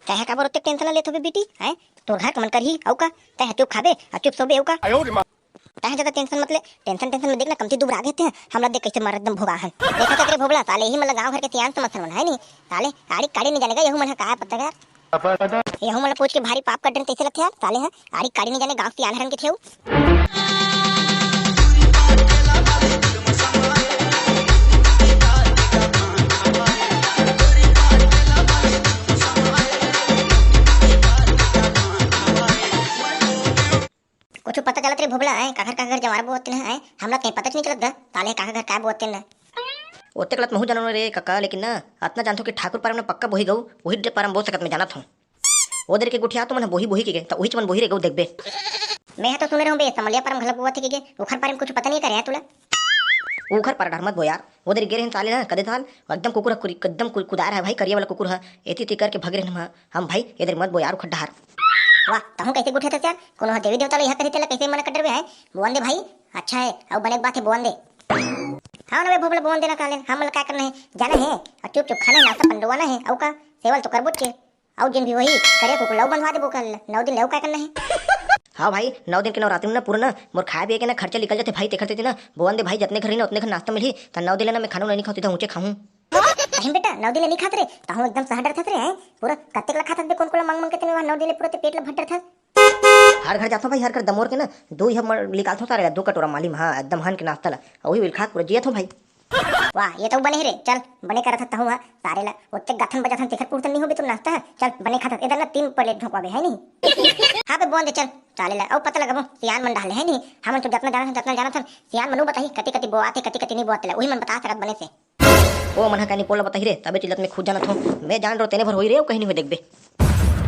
तह का बरोते टेंशन लेत होबे बेटी हैं तोर घर के मन करही औ का तह चुप खाबे आ चुप सोबे औ का तह ज्यादा टेंशन मतलब टेंशन में देखना कमती दुबरा गए थे हमरा देख कैसे मर एकदम भोगा है देखा तक रे भोबला साले ही मतलब गांव घर के सियान समझ मन है नहीं साले आड़ी काड़ी नहीं जानेगा यहू मन का पता यार यहू मन पूछ के भारी पाप कटन कैसे लगते यार साले है आड़ी काड़ी नहीं जाने गांव सियान हरन के थे कुछ पता चलत रे भोबला है काकर घर जवार बोते हैं हमरा कहीं पता नहीं चलत ताले काकर घर काय बोते हैं ओते गलत महू जानो रे काका लेकिन ना अतना जानथो कि ठाकुर पारम ने पक्का बोही गऊ वही डे पारम बोल सकत में जानत हूं ओदर के गुठिया तो मन बोही के त ओही चमन बोही रे गऊ देखबे मैं तो सुन रहा हूं बे समलिया पारम घलक बोते के उखर पारम कुछ पता नहीं करे तुला उखर पर डर मत बो यार ओदर गिरे हम साले ना कदे थाल एकदम कुकुर एकदम कुदार है भाई करिया वाला कुकुर है एती करके भगरे हम भाई इधर मत बो यार उखर डहार वाह तहु कैसे गुठे थे यार कोनो देवी देवता ले यह करी कैसे मन कटर बे है बोन दे भाई अच्छा है अब बने बात है बोन दे हां ना बे भोबला बोन देना काले हम का करना है जाना है और चुप चुप खाना नाश्ता पंडवाना है औ का सेवल तो करबो के औ जिन भी वही करे को लव बनवा दे बोकल 9 दिन लव का करना है हाँ भाई 9 दिन के नवरात्रि में ना पूरा ना मोर खाए पिए के ना खर्चा निकल जाते भाई ते करते थे ना बोन दे भाई जितने घर ही ना उतने घर नाश्ता मिली त 9 दिन ना मैं खाना नहीं खाती था ऊंचे खाऊं अहिं बेटा 9 दिन नहीं खात रे ताहू एकदम सहडर थत रे हैं पूरा कत्ते ला खात बे कोन कोला मांग मांग के तने 9 दिन पूरा पेट ला भट्टर था हर घर जाता भाई हर घर दमोर के ना दो ही हम निकालता सारे 2 कटोरा मालिम हाँ एकदम हन के नाश्ता ला वही विल खा पूरा जिया था भाई वाह ये तो बने रे चल बने करत था हुआ सारे ला ओते गथन बजाथन तेखर पूरतन नहीं होबे तुम नाश्ता चल बने खाता इधर ना 3 प्लेट ढोकवाबे है नहीं हां बे बोन दे चल चाले ला औ पता लगाबो सियान मन डाले है नहीं हम तो जतना जाना था सियान मनु बताही कति कति बोआते कति कति नहीं बोआते ला वही मन बता सकत बने से ओ मन कहानी पोला बताही रे तबे चिल्लत में खुद जाना था मैं जान रो तेने भर होई रे कहीं नहीं हो देखबे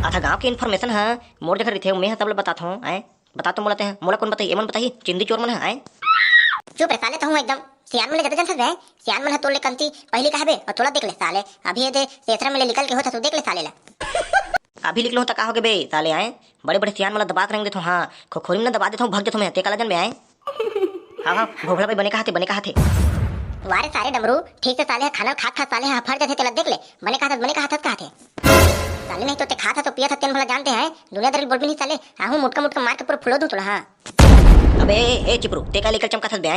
अच्छा गांव की इन्फॉर्मेशन है मोर जगह थे मैं तब बताता हूं आए बता तो बोलते हैं मोला कौन बताइए मन बताइए चिंदी चोर मन है आए चुप रे साले तो हूं एकदम सियान में ज्यादा जन है सियान में तोड़ ले कंती पहले कहबे और थोड़ा देख ले साले अभी दे तेसरा में निकल के होता तो देख ले साले ला अभी लिख लो तो का होगे बे साले आए बड़े बड़े सियान वाला दबा कर रंग देता हूं हां खोखोरी में दबा देता हूं भाग जाता हूं मैं ते काला जन में आए हां भोगला भाई बने कहा थे वारे सारे डमरू ठीक से साले खाना खा साले फर जाते तेला देख ले बने कहा था थे साले नहीं तो ते खाता तो पिया था तेन भला जानते हैं दुनियादारी बोल भी नहीं साले आहू मुटका मार के पूरा फुलो दूं थोड़ा हां अबे ए चिपरू ते का लेकर चमका था बे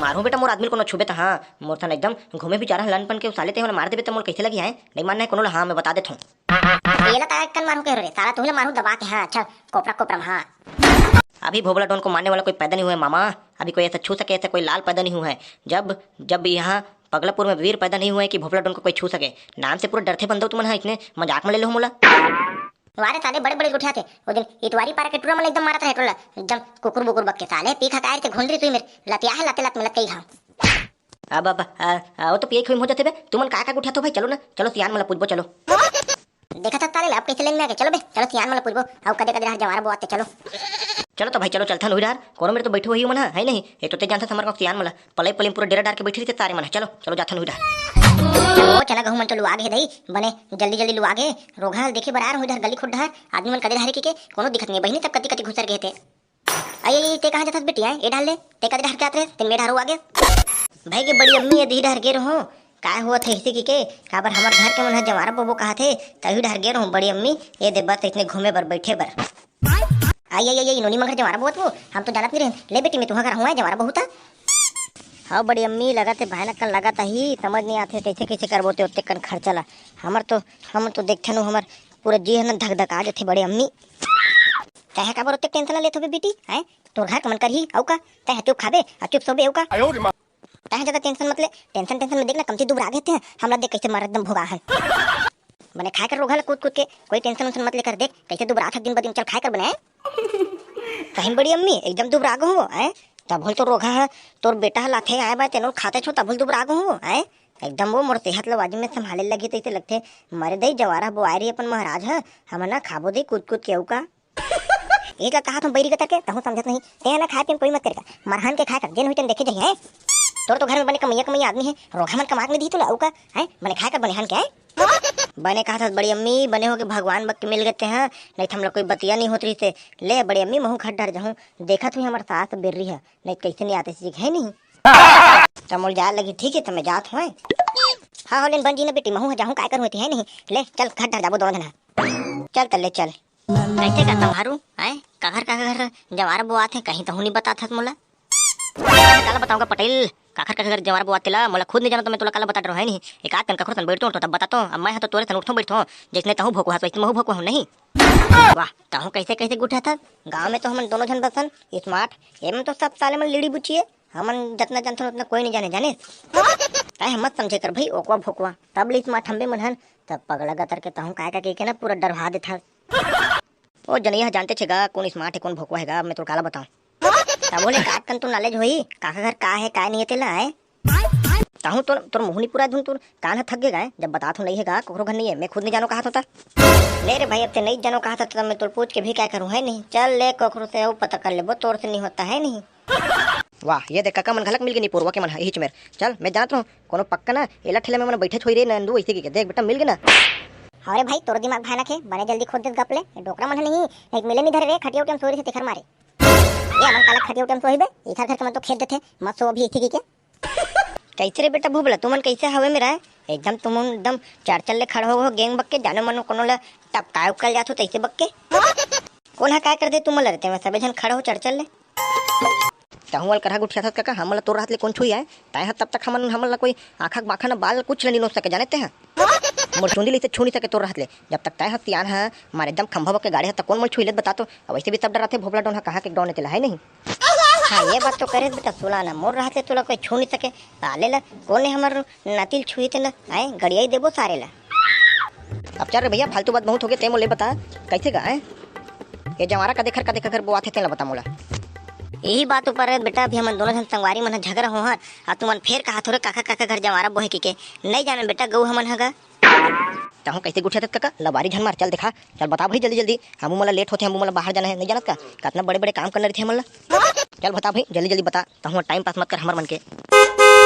मारू बेटा मोर आदमी को न छुबे था हां मोर था एकदम घूमे भी जा रहा लनपन के साले ते मार देबे तो मोर कैसे लगी है नहीं मानना है कोनो हां मैं बता देता हूं येला ता कन मारू के रे साला तोहले मारू दबा के हां अच्छा कोपरा हां अभी भोबला डोन को मारने वाला कोई पैदा नहीं हुआ है मामा अभी कोई ऐसा छू सके ऐसा कोई लाल पैदा नहीं हुआ है जब यहाँ पगलापुर में वीर पैदा नहीं हुआ है कि भोबला डोन को कोई छू सके नाम से पूरा डरते बंदो तुम इतने मजाक में ले लो मोला वारे साले बड़े गुठिया थे वो दिन इतवारी पारा के टूरा में एकदम मारता है टोला एकदम कुकुर बुकुर बक के साले पी खा के घुंडरी तुई मेरे लतिया है लत में लत कई खा अब वो तो पिए खोई हो जाते बे तुमन का गुठिया तो भाई चलो ना चलो सियान मला पूछबो चलो देखा था ताले आप कैसे लेन में आके चलो बे चलो सियान मला पूछबो अब कदे हर जवार बोआते चलो तो भाई चलो चलता हुई यार कोनो मेरे तो बैठे हुई मन है नहीं ये तो ते जानता समर को सियान मला पले पूरा डेरा डार के बैठी थी सारे मन चलो चलो जाता हुई यार ओ चला गहू मन तो लुआ गे दई बने जल्दी लुआ गे रोघा देखे बरार हो इधर गली खुड्डा आदमी मन कदे हरे के कोनो दिखत नहीं बहिनी तब कति घुसर गए थे आई ते कहां जात बेटी है ए डाल ले ते कदे हर के आते ते मेढ़ हरु आगे भाई के बड़ी अम्मी दी डर गे रहो काय हुआ थे इसी के काबर हमर घर के मन जवारा बबो कहा थे तही डर गे रहो बड़ी अम्मी ये दे बस इतने घूमे बर बैठे बर आई नोनी मगर जवारा बहुत वो हम तो जानत नहीं रहे ले बेटी मैं तुम्हारा घर हुआ जवारा बहुत हाँ बड़ी अम्मी लगाते भयानक कन लगाता ही समझ नहीं आते कैसे कैसे करबोते उतने कन खर्चा ला हम तो देखते नु हमर पूरा जी है ना धक धक आ जाते बड़ी अम्मी तह का बरोते टेंशन लेत होबे बेटी हैं तोर घर के मन करही औ का तह चुप खाबे आ चुप सोबे औ का तह ज्यादा टेंशन मतलब टेंशन में देखना कमती दुबरा गए थे हमरा देख कैसे मर एकदम भोगा है बने खाए कर रोघा कूद के कोई टेंशन मत लेकर देख कैसे दुबरा था दिन ब दिन चल खाए कर बने कहीं बड़ी अम्मी एकदम दुबरा गो हो हैं तब भूल तो रोघा है तोर बेटा लाथे आए बा तेनो खाते छो तब भूल दुबरा गो हो हैं एकदम वो मोर सेहत लवाजी में संभाले लगी तो ऐसे लगते मरे दई जवारा बुआरी अपन महाराज है हम ना खाबो दई कूद के औका एक कहा तुम बैरी के करके तहु समझत नहीं ते ना खाए पे कोई मत करका मरहन के खाए कर जेन हुई देखे जाई है तोर तो घर में बने कमैया आदमी है रोघा मन कमाक नहीं दी तो औका है बने खाए कर बने हन के बने कहा था बड़ी अम्मी बने हो के भगवान बक के मिल गए हैं नहीं तो हम लोग कोई बतिया नहीं होती से ले बड़ी अम्मी महू खट डर जाऊँ देखा तू हमारे सास बेर रही है नहीं कैसे नहीं आते सीख है नहीं तमोल जा लगी ठीक है तो मैं जात हूँ हाँ लेकिन बन जी ने बेटी महू जाऊँ काय कर होती है नहीं ले चल खट डर जाबो दो जना चल तल्ले चल। कैसे का तुम्हारू आए काखर काखर जवार बुआत है कहीं तो नहीं बताता मोला। काला बताऊंगा पटेल काखर काखर जवार बुआत तेला मोला खुद नहीं जाना तो मैं तोला काला बता रहा है नहीं। एक आध कन कखरो तन बैठतो तो तब बतातो अब मैं तो तोरे तन उठो बैठो जिसने तहु भोको हाथ वैसे महु भोको हम नहीं। वाह तहु कैसे कैसे गुठा था गांव में तो हम दोनों जन बसन स्मार्ट एम तो सब साले मन लीड़ी बुचिए हमन जितना जानथन उतना कोई नहीं जाने काहे मत समझे कर भाई ओकवा भोकवा तब ले स्मार्ट हम्बे मन हन तब पगला गतर के तहु काय का के ना पूरा डरवा देथा। ओ जनिया जानते छेगा कौन स्मार्ट है कौन भोकवा हैगा मैं तो काला बताऊं तब बोले काट कन तो नॉलेज होई काका घर का है काय नहीं तेला है ताहू तो तोर मुहनी पूरा धुन तोर कान है थक गए गाय जब बता तो नहीं हैगा कोकरो घर नहीं है मैं खुद नहीं जानो कहा होता ले रे भाई अब ते नहीं जानो कहा था तब मैं तोर पूछ के भी क्या करूं है नहीं चल ले कोकरो से वो पता कर लेबो तोर से नहीं होता है नहीं। वाह ये देख काका मन घलक मिल गई नहीं पूर्वा के मन हिच मेर चल मैं जानत रहूं कोनो पक्का ना एला ठेला में मन बैठे छोई रे नंदू ऐसे की देख बेटा मिल गए ना। अरे भाई तोर दिमाग भाना के बने जल्दी खोद दे गपले डोकरा मन नहीं एक मिले नहीं धरे रे खटिया उठम सोरी से तेखर मारे ये हमन काला खटिया उठम सोही बे इधर घर के मन तो खेल देथे मत सो अभी इथी के कैसे रे बेटा भूबला तुमन कैसे हवे में रहा एकदम तुम एकदम चार चल ले खड़ हो गेंग बक्के जाने मनो कोनो ला टपकाय उकल जाथो तैसे बक्के कोन हा काय कर दे तुम लड़ते में सबे जन खड़ हो चढ़ चल ले तहुल करहा गुठिया था काका हमला तोर हाथ ले कौन छुई है ताय ह तब तक हमला कोई आँखा बाखा ना बाल कुछ नहीं नोच सके जानते हैं मोर चुंदी ले छू नहीं सके तोर हाथ ले जब तक ताय ह तियान है मारे एकदम खंभा के गाड़ी है तक कौन मोर छुई ले बता तो वैसे भी सब डराते भोबला डोन कहा के डोने तेला है नहीं। हाँ ये बात तो करे बेटा सुला ना मोर हाथ ले तोला कोई छू नहीं सके ताले ला कौन है हमार नातिल छुई थे ना आए गड़िया ही देबो सारे ला। अब चल रे भैया फालतू बात बहुत हो गया ते मोले बता कैसे का है ये जवारा का देखर कर बुआ थे तेला बता मोला। यही बात ऊपर है बेटा अभी हम दोनों जन संगवारी मन झगड़ा हो हर आ तुमन फेर कहा थोड़े काका काका घर जवारा बोहे के नहीं जाने बेटा गऊ हमन हगा तहु कैसे गुठिया तक काका लबारी झन मार चल दिखा चल बता भाई जल्दी जल्दी हम मला लेट होते हम मला बाहर जाना है नहीं जानत का कितना बड़े बड़े काम करने रहे थे हमला चल बता भाई जल्दी जल्दी बता तहु टाइम पास मत कर हमर मन के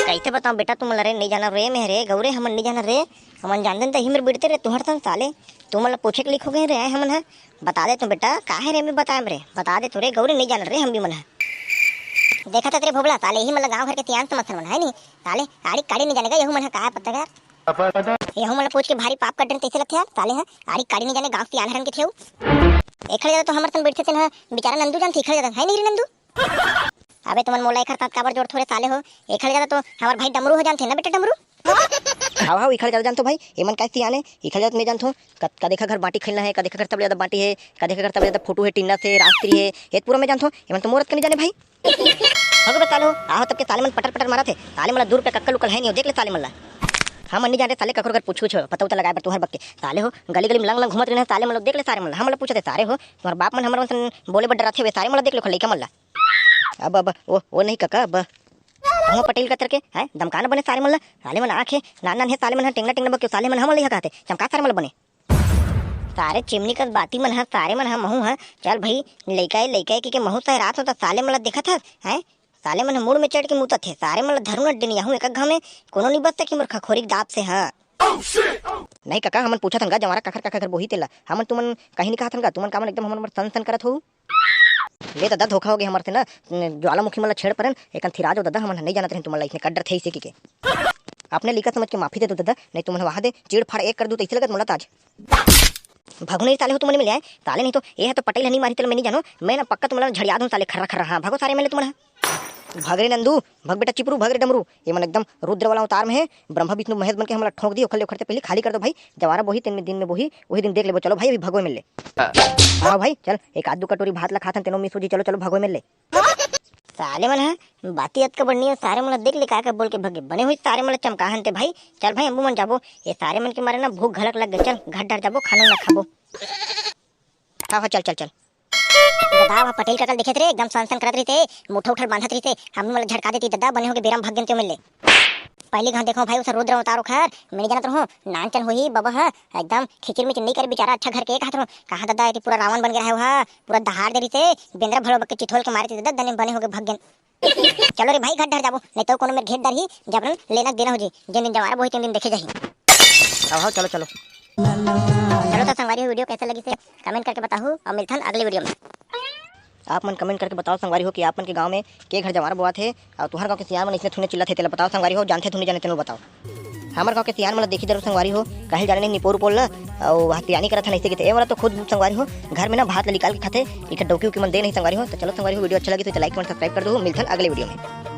कैसे बताऊं बेटा तुम रे नहीं जाना रे मेरे गौरे हमन नहीं जाना रे हमन जान देन तही मेरे बिड़ते रे तुहर सन साले तू मला पूछे के लिखो गए रे हमन है बता दे तू बेटा काहे रे मैं बताएम रे बता दे तू रे गौरे नहीं जाना रे हम भी मन है देखा था तेरे भोबला साले ही मतलब गांव घर के तियान समझ मन है नहीं साले आड़ी काड़ी नहीं जानेगा यहू मन है कहा पता यार यहू मतलब पूछ के भारी पाप कटन तैसे लगते यार साले है आड़ी काड़ी नहीं जाने गांव तियान हरन के थे एक खड़े तो हमर तन बैठते थे ना बेचारा नंदू जान खड़े जाता है नहीं रे नंदू अबे तुमन मोला एक खर काबर जोड़ थोड़े साले हो एक खड़े जाता तो हमार भाई डमरू हो जानते ना बेटा डमरू हां हां इखड़ जान तो भाई एमन कैसे आने इखड़ जात मैं जानतो का देखा घर बाटी खेलना है का देखा घर तब ज्यादा बाटी है का देखा घर तब ज्यादा फोटो है टिन्ना से रास्त्री है ये पूरा मैं जानतो एमन तो मोरत के नहीं जाने भाई भगो बता लो आओ तब के साले मन पटर पटर मारा थे साले मला दूर पे कक्कल उकल है नहीं देख ले साले मला हम नहीं जाने साले ककरो घर पूछू छो पता उता लगाए पर तुहर बक्के साले हो गली गली में लंग लंग घुमत रहने साले मला देख ले सारे मला हम मला पूछते सारे हो तुम्हारे बाप मन हमर मन बोले बड़ डराथे वे सारे मला देख लो खले के मला अब वो नहीं काका अब हम पटेल कतर के है दमकाना बने सारे मला साले मन आंखें नान नान है साले मन टेंगना टेंगना बक्के साले मन हम ले कहते चमका सारे मला बने सारे चिमनी का बाती मन है सारे मन हम महू है चल भाई लइका के महू से रात होता साले मला देखा था है साले मन मुड़ में चढ़ के मुता थे सारे मला धरुन डनिया हूं एक घा में कोनो नहीं बचता कि मोर खखोरी दाब से हां नहीं काका हमन पूछा थनगा जवारा काखर घर बोही तेला हमन तुमन कहीं नहीं कहा थनगा तुमन कामन एकदम हमन सन सन करत हो ले दादा धोखा हो गया हमारे ना ज्वालामुखी मला छेड़ परन एकन थिराज हो दादा हमन नहीं जानत रहे तुमला इसने कड्डर थे इसे के अपने लिखा समझ के माफी दे दो दादा नहीं तुमन वहां दे चिड़ फाड़ एक कर दू तो इसे लगत मोला ताज भगो नहीं साले हो तुमने मिले आए साले नहीं तो ये है तो पटेल नहीं मारी तेल मैं नहीं जानो मैं ना पक्का तुम्हारा झड़िया दूं साले खर्रा खर्रा हाँ भगो सारे मिले तुम्हारा भग रे नंदू भग बेटा चिपरू भग रे डमरू ये मन एकदम रुद्र वाला अवतार में है ब्रह्मा विष्णु महेश बन के हमला ठोक दी उखले उखड़ते पहले खाली कर दो भाई जवारा बोही 3 दिन में बोही वही दिन देख ले चलो भाई अभी भगो मिल ले हाँ भाई चल एक आध 2 कटोरी भात ला खाथन तेनो मिस हो जी चलो चलो भगो मिल ले साले मन है बाती अत का बढ़नी है सारे मन देख ले का बोल के भगे बने हुई सारे मन चमकाहन ते भाई चल भाई अम्बू मन जाबो ये सारे मन के मारे ना भूख घलक लग गए चल घाट डार जाबो खाना ना खाबो हाँ चल चल चल दादा वहाँ पटेल का कल देखे थे एकदम सन करत रही थे मुठा उठा बांधत रही थे हम मतलब झटका देती दादा बने होगे बेराम भाग गए मिले पहले घाट देखो भाई उस रुद्र अवतारो खैर मैंने जानत रहूं नान चल हुई बाबा है एकदम खिचड़ में नहीं कर बेचारा अच्छा घर के कहत रहूं कहा दादा ये पूरा रावण बन गया है वहाँ पूरा दहाड़ दे रही थे बेंद्रा भड़ो बक्के चिठोल के मारे थे दादा दने बने होगे भाग गए चलो रे भाई घाट डर जाबो नहीं तो कोनो मेरे घेट डर ही जबरन लेना देना हो जी जिन दिन जवारा वही 3 दिन देखे जाही आओ चलो चलो चलो तो संगवारी वीडियो कैसे लगी से कमेंट करके बताओ और मिलथन अगले वीडियो में। आप मन कमेंट करके बताओ संगवारी हो कि आप मन के गांव में के घर जवार बोआ थे और तुहर गांव के सियान मन इसने थुने चिल्ला थे तेला बताओ संगवारी हो, जानते थुने जाने तेनो बताओ। हमारे गांव के सियान मतलब देखी जरूर संगवारी हो, कहे जाने निपोर पोल और हत्यानी करत हन ऐसे की वाला तो खुद संगवारी हो घर में ना भात निकाल के खाते इधर डोकी उकी मन दे नहीं संगवारी हो। तो चलो संगवारी हो, वीडियो अच्छा लगी तो लाइक कमेंट सब्सक्राइब कर दो। मिलते हैं अगले वीडियो में।